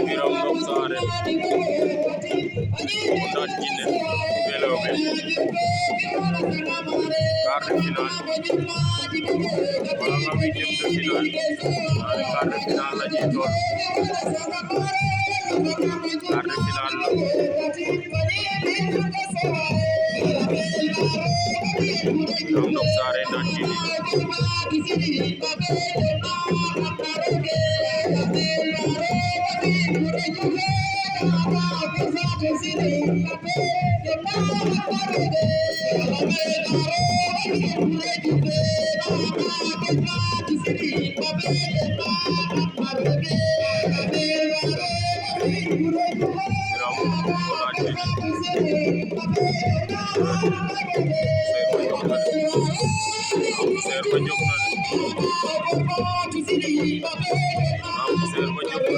Biram Ndong Saare Mondan Jinne Veloɓe quart de finale wala nga huitième de finale ñaari quart de finale la ñuy doon quart de finale la Biram Ndong Saare Ndan Jinne Serba jóg na de Serba jóg na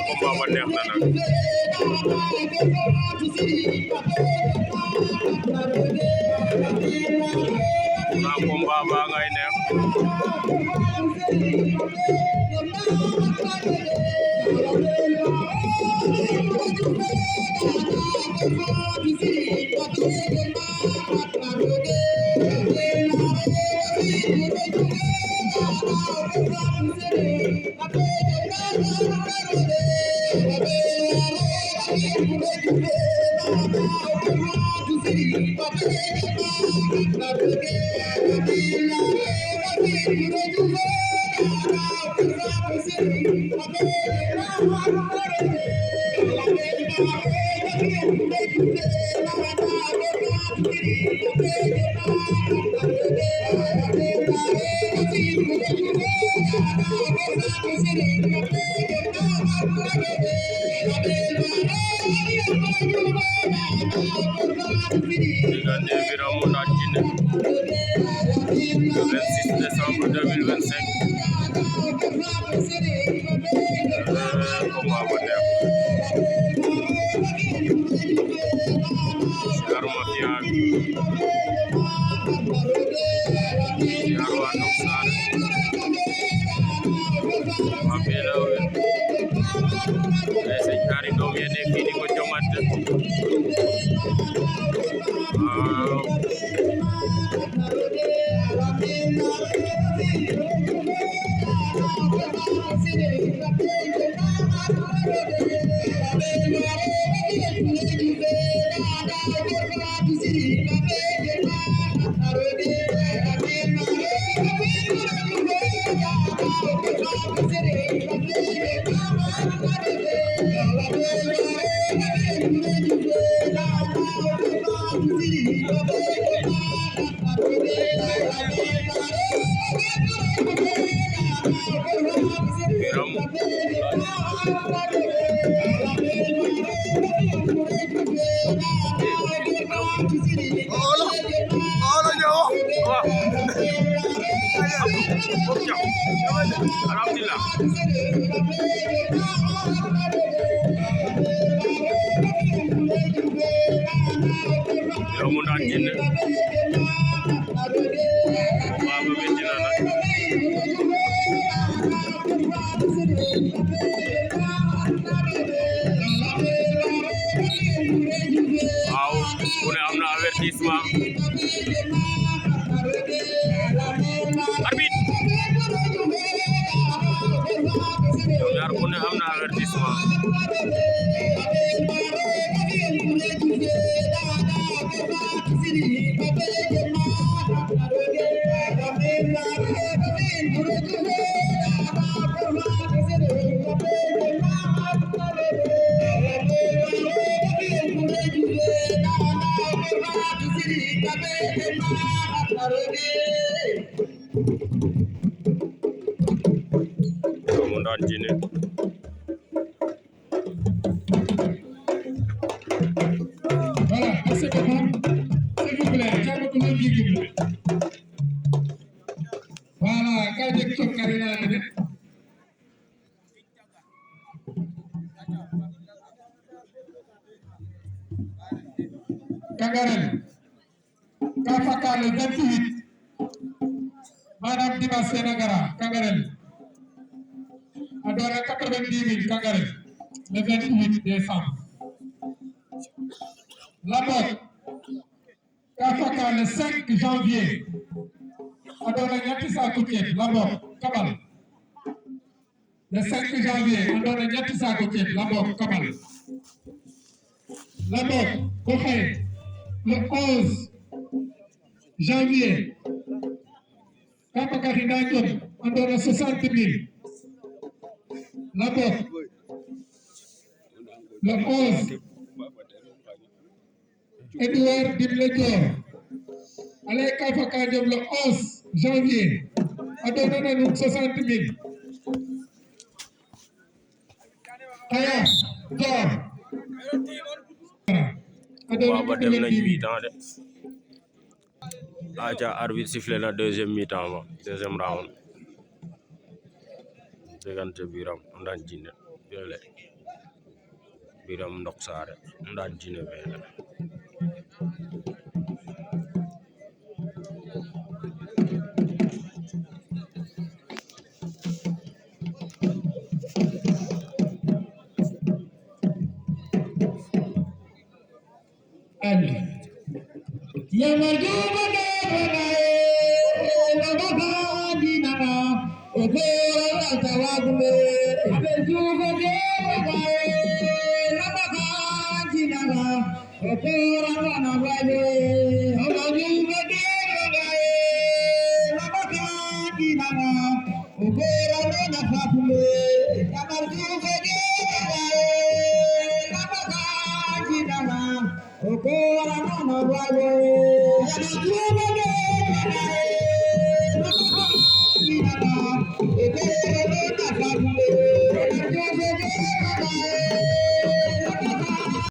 combat ba neex na nag na combat ba ngay neex diggante Biram Ndan Jinne le 26 décembre 2025 combat ba neex Siar Mafia bi Siar waa Ndong Saare Mafia la seen ñaari doom yi nekk fii di ko jongante waaw Biram alhamdulillah Biram Ndan Jinne baba metti na nag waaw ku ne am na avertissement arbitre ñoom ñaar ku ne am na avertissement Ndan Jinne voilà, assez de monde, s'il vous plaît, j'avais comment dire. Voilà, quand j'ai tout carré là, Kagaran. Kafaka le 28. Madame Dimas Senagara, Kangarel. Adora 90 000 Kangarel. Le 28 décembre. Labok. Kafaka le 5 janvier. Adora Nyatisa Koutiet. Labok. Kabal. Le 5 janvier. Adora Nyatisa Koutiet. Labok. Kabal. Labok. Kohe. Le 11 janvier. Kafaka Hidayot. Adora 60 000. Labok. Le 11. Edouard Dibledor. Allez, Kafaka Diop le 11 janvier. Adona nous 60 000. Kaya, Dior. Baba dem nañ mi-temps de. Aca arbitre sifflé na deuxième mi-temps deuxième round. Diggante Biram Ndane Djine Bélé. Biram Ndok Saré Ndane Djine Bélé. Okay.